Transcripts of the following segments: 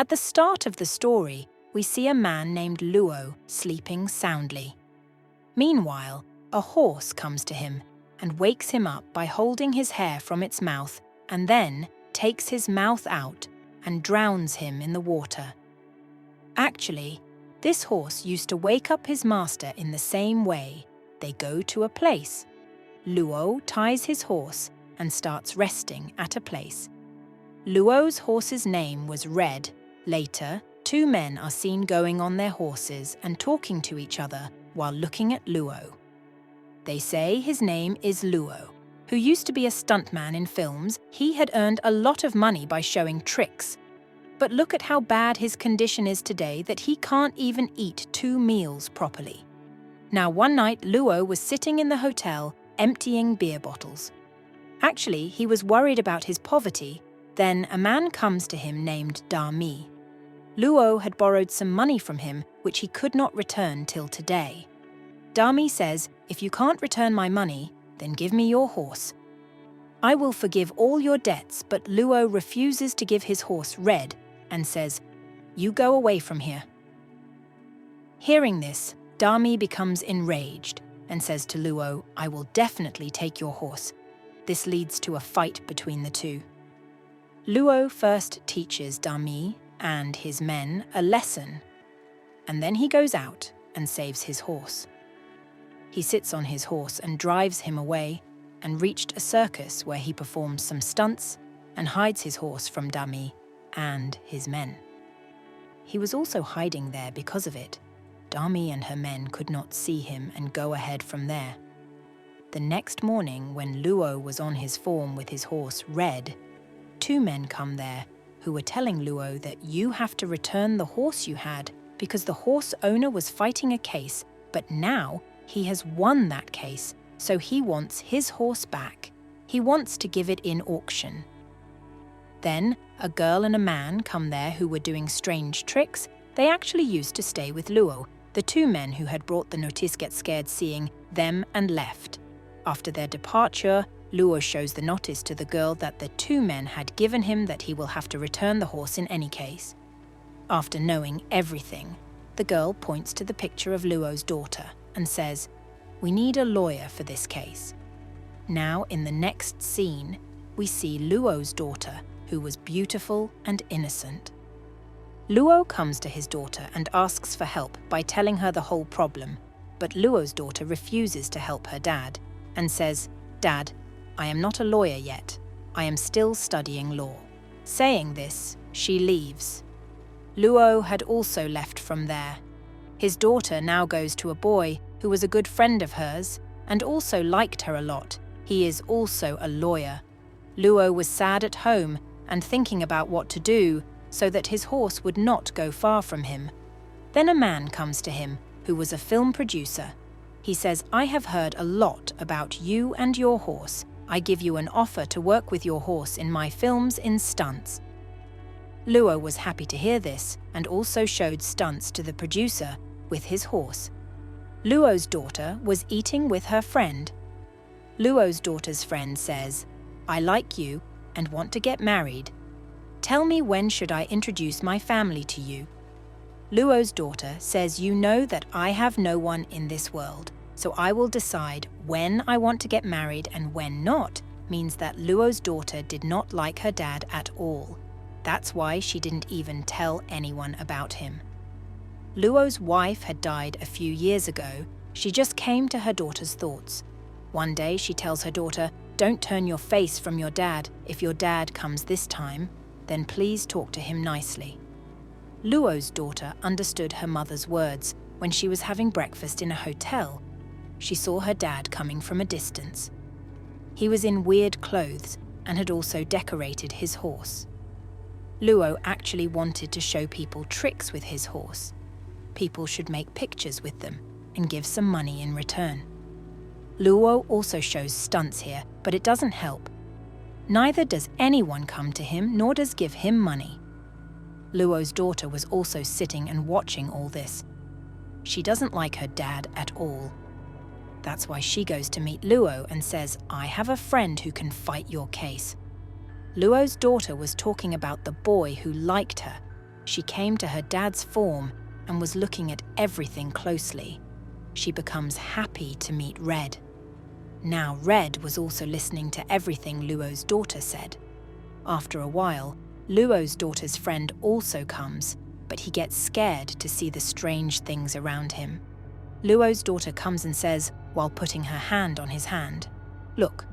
At the start of the story, we see a man named Luo sleeping soundly. Meanwhile, a horse comes to him and wakes him up by holding his hair from its mouth and then takes his mouth out and drowns him in the water. Actually, this horse used to wake up his master in the same way. They go to a place. Luo ties his horse and starts resting at a place. Luo's horse's name was Red. Later, two men are seen going on their horses and talking to each other while looking at Luo. They say his name is Luo, who used to be a stuntman in films. He had earned a lot of money by showing tricks. But look at how bad his condition is today that he can't even eat 2 meals properly. Now, one night, Luo was sitting in the hotel, emptying beer bottles. Actually, he was worried about his poverty. Then a man comes to him named Dami. Luo had borrowed some money from him, which he could not return till today. Dami says, "If you can't return my money, then give me your horse. I will forgive all your debts," but Luo refuses to give his horse Red and says, "You go away from here." Hearing this, Dami becomes enraged and says to Luo, "I will definitely take your horse." This leads to a fight between the two. Luo first teaches Dami and his men a lesson, and then he goes out and saves his horse. He sits on his horse and drives him away and reached a circus where he performs some stunts and hides his horse from Dami and his men. He was also hiding there because of it. Dami and her men could not see him and go ahead from there. The next morning, when Luo was on his form with his horse Red, 2 men come there who were telling Luo that you have to return the horse you had because the horse owner was fighting a case, but now he has won that case, so he wants his horse back. He wants to give it in auction. Then a girl and a man come there who were doing strange tricks. They actually used to stay with Luo. The 2 men who had brought the notice get scared seeing them and left. After their departure, Luo shows the notice to the girl that the 2 men had given him that he will have to return the horse in any case. After knowing everything, the girl points to the picture of Luo's daughter and says, "We need a lawyer for this case." Now, in the next scene, we see Luo's daughter, who was beautiful and innocent. Luo comes to his daughter and asks for help by telling her the whole problem, but Luo's daughter refuses to help her dad and says, "Dad, I am not a lawyer yet. I am still studying law." Saying this, she leaves. Luo had also left from there. His daughter now goes to a boy who was a good friend of hers and also liked her a lot. He is also a lawyer. Luo was sad at home and thinking about what to do so that his horse would not go far from him. Then a man comes to him who was a film producer. He says, "I have heard a lot about you and your horse. I give you an offer to work with your horse in my films in stunts." Luo was happy to hear this and also showed stunts to the producer with his horse. Luo's daughter was eating with her friend. Luo's daughter's friend says, "I like you and want to get married. Tell me, when should I introduce my family to you?" Luo's daughter says, "You know that I have no one in this world, so I will decide when I want to get married and when not," means that Luo's daughter did not like her dad at all. That's why she didn't even tell anyone about him. Luo's wife had died a few years ago. She just came to her daughter's thoughts. One day she tells her daughter, "Don't turn your face from your dad. If your dad comes this time, then please talk to him nicely." Luo's daughter understood her mother's words when she was having breakfast in a hotel. She saw her dad coming from a distance. He was in weird clothes and had also decorated his horse. Luo actually wanted to show people tricks with his horse. People should make pictures with them and give some money in return. Luo also shows stunts here, but it doesn't help. Neither does anyone come to him, nor does give him money. Luo's daughter was also sitting and watching all this. She doesn't like her dad at all. That's why she goes to meet Luo and says, "I have a friend who can fight your case." Luo's daughter was talking about the boy who liked her. she came to her dad's form and was looking at everything closely. She becomes happy to meet Red. Now Red was also listening to everything Luo's daughter said. After a while, Luo's daughter's friend also comes, but he gets scared to see the strange things around him. Luo's daughter comes and says, while putting her hand on his hand, "Look,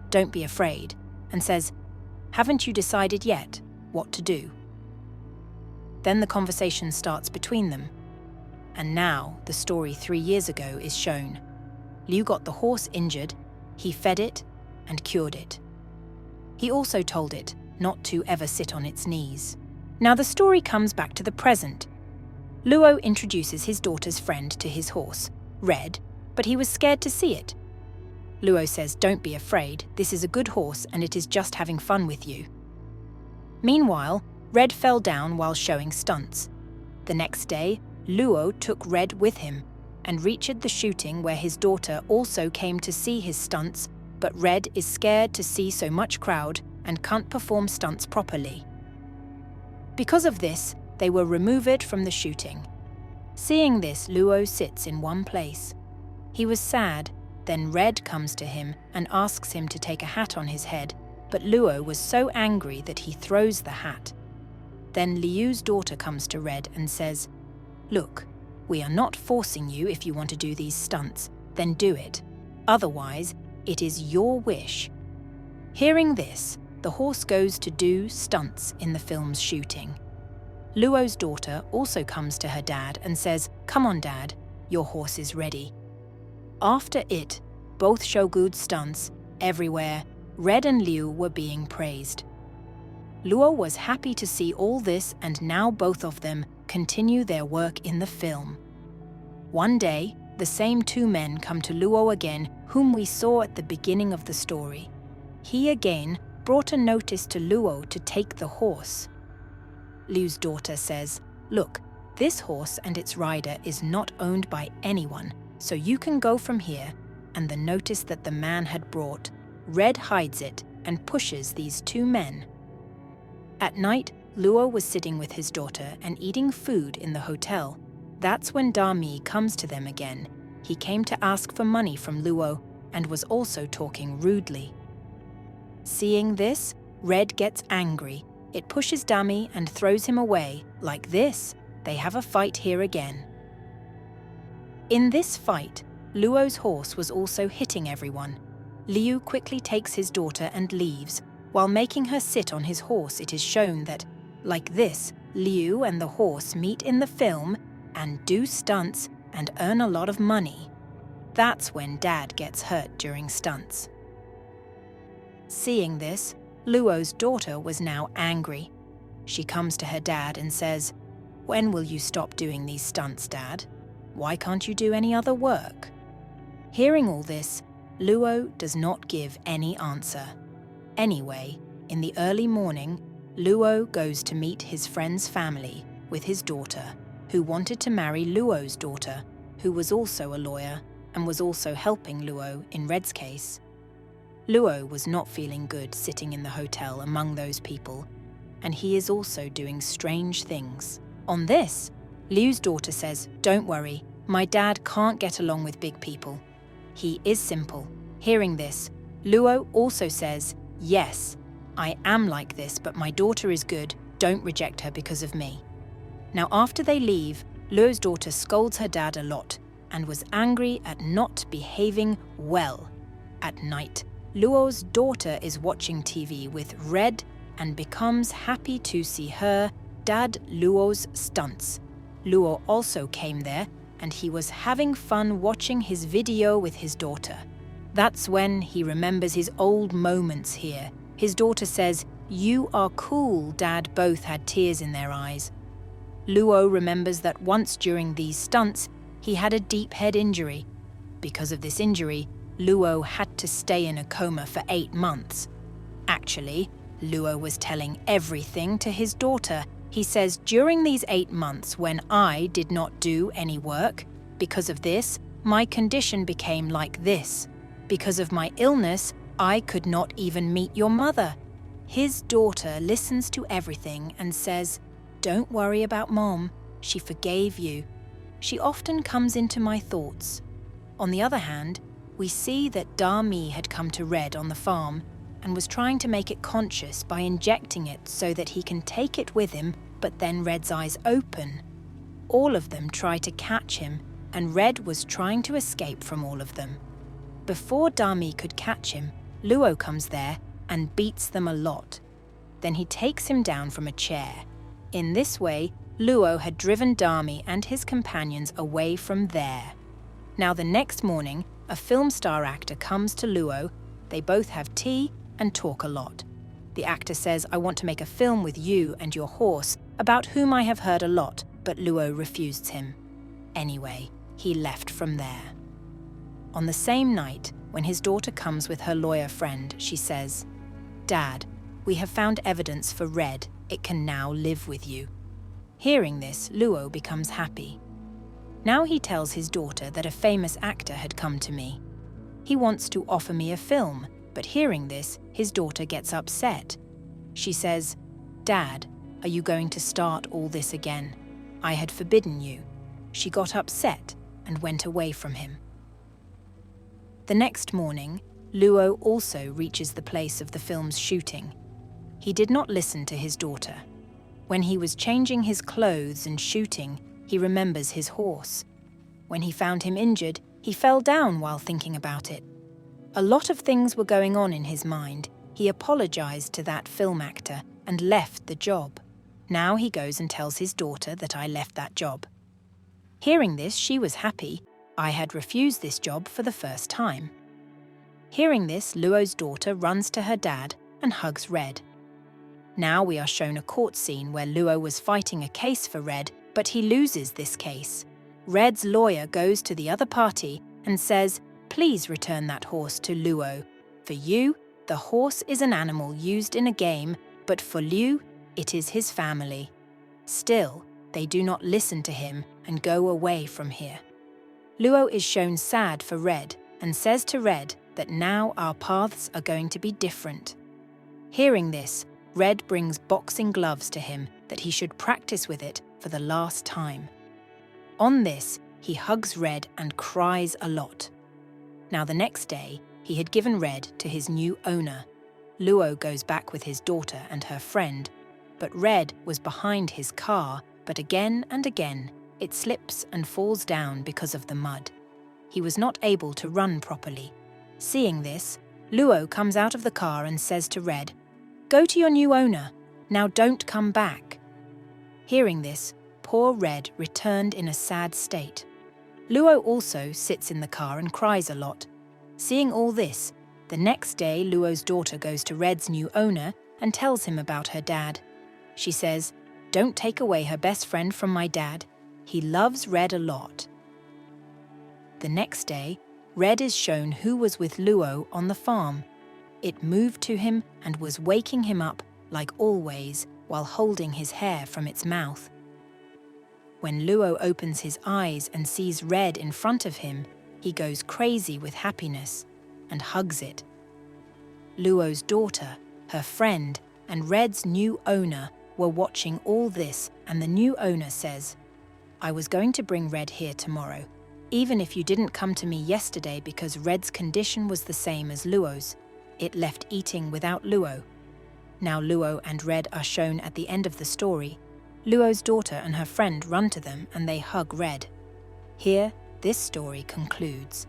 don't be afraid," and says, "Haven't you decided yet what to do?" Then the conversation starts between them. And now the story 3 years ago is shown. Liu got the horse injured, he fed it and cured it. He also told it not to ever sit on its knees. Now the story comes back to the present. Luo introduces his daughter's friend to his horse, Red, but he was scared to see it. Luo says, "Don't be afraid, this is a good horse and it is just having fun with you." Meanwhile, Red fell down while showing stunts. The next day, Luo took Red with him and reached the shooting where his daughter also came to see his stunts, but Red is scared to see so much crowd and can't perform stunts properly. Because of this, they were removed from the shooting. Seeing this, Luo sits in one place. He was sad. Then Red comes to him and asks him to take a hat on his head, but Luo was so angry that he throws the hat. Then Liu's daughter comes to Red and says, "Look, we are not forcing you. If you want to do these stunts, then do it. Otherwise, it is your wish." Hearing this, the horse goes to do stunts in the film's shooting. Luo's daughter also comes to her dad and says, "Come on, Dad, your horse is ready." After it, both show good stunts everywhere. Red and Liu were being praised. Luo was happy to see all this, and now both of them continue their work in the film. One day, the same two men come to Luo again, whom we saw at the beginning of the story. He again brought a notice to Luo to take the horse. Liu's daughter says, "Look, this horse and its rider is not owned by anyone, so you can go from here," and the notice that the man had brought, Red hides it and pushes these two men. At night, Luo was sitting with his daughter and eating food in the hotel. That's when Dami comes to them again. He came to ask for money from Luo and was also talking rudely. Seeing this, Red gets angry. It pushes Dami and throws him away. Like this, they have a fight here again. In this fight, Luo's horse was also hitting everyone. Liu quickly takes his daughter and leaves. While making her sit on his horse, it is shown that, like this, Liu and the horse meet in the film and do stunts and earn a lot of money. That's when Dad gets hurt during stunts. Seeing this, Luo's daughter was now angry. She comes to her dad and says, "When will you stop doing these stunts, Dad? Why can't you do any other work?" Hearing all this, Luo does not give any answer. Anyway, in the early morning, Luo goes to meet his friend's family with his daughter, who wanted to marry Luo's daughter, who was also a lawyer and was also helping Luo in Red's case. Luo was not feeling good sitting in the hotel among those people, and he is also doing strange things. On this, Liu's daughter says, "Don't worry, my dad can't get along with big people. He is simple." Hearing this, Luo also says, "Yes, I am like this, but my daughter is good. Don't reject her because of me." Now after they leave, Luo's daughter scolds her dad a lot and was angry at not behaving well. At night, Luo's daughter is watching TV with Red and becomes happy to see her dad Luo's stunts. Luo also came there and he was having fun watching his video with his daughter. That's when he remembers his old moments here. His daughter says, "You are cool, Dad." Both had tears in their eyes. Luo remembers that once during these stunts, he had a deep head injury. Because of this injury, Luo had to stay in a coma for 8 months. Actually, Luo was telling everything to his daughter. He says, "During these 8 months when I did not do any work, because of this, my condition became like this. Because of my illness, I could not even meet your mother." His daughter listens to everything and says, "Don't worry about Mom. She forgave you. She often comes into my thoughts." On the other hand, we see that Dami had come to Red on the farm and was trying to make it conscious by injecting it so that he can take it with him, but then Red's eyes open. All of them try to catch him, and Red was trying to escape from all of them. Before Dami could catch him, Luo comes there and beats them a lot. Then he takes him down from a chair. In this way, Luo had driven Dami and his companions away from there. Now the next morning, a film star actor comes to Luo. They both have tea and talk a lot. The actor says, "I want to make a film with you and your horse, about whom I have heard a lot," but Luo refused him. Anyway, he left from there. On the same night, when his daughter comes with her lawyer friend, she says, "Dad, we have found evidence for Red. It can now live with you." Hearing this, Luo becomes happy. Now he tells his daughter that a famous actor had come to me. He wants to offer me a film, but hearing this, his daughter gets upset. She says, "Dad, are you going to start all this again? I had forbidden you." She got upset and went away from him. The next morning, Luo also reaches the place of the film's shooting. He did not listen to his daughter. When he was changing his clothes and shooting, he remembers his horse. When he found him injured, he fell down while thinking about it. A lot of things were going on in his mind. He apologized to that film actor and left the job. Now he goes and tells his daughter that I left that job. Hearing this, she was happy. I had refused this job for the first time. Hearing this, Luo's daughter runs to her dad and hugs Red. Now we are shown a court scene where Luo was fighting a case for Red, but he loses this case. Red's lawyer goes to the other party and says, "Please return that horse to Luo. For you, the horse is an animal used in a game, but for Liu, it is his family." Still, they do not listen to him and go away from here. Luo is shown sad for Red and says to Red that now our paths are going to be different. Hearing this, Red brings boxing gloves to him that he should practice with it for the last time. On this, he hugs Red and cries a lot. Now the next day, he had given Red to his new owner. Luo goes back with his daughter and her friend, but Red was behind his car, but again and again, it slips and falls down because of the mud. He was not able to run properly. Seeing this, Luo comes out of the car and says to Red, "Go to your new owner. Now don't come back." Hearing this, poor Red returned in a sad state. Luo also sits in the car and cries a lot. Seeing all this, the next day Luo's daughter goes to Red's new owner and tells him about her dad. She says, "Don't take away her best friend from my dad. He loves Red a lot." The next day, Red is shown who was with Luo on the farm. It moved to him and was waking him up, like always, while holding his hair from its mouth. When Luo opens his eyes and sees Red in front of him, he goes crazy with happiness and hugs it. Luo's daughter, her friend, and Red's new owner were watching all this, and the new owner says, "I was going to bring Red here tomorrow, even if you didn't come to me yesterday because Red's condition was the same as Luo's. It left eating without Luo." Now Luo and Red are shown at the end of the story. Luo's daughter and her friend run to them and they hug Red. Here, this story concludes.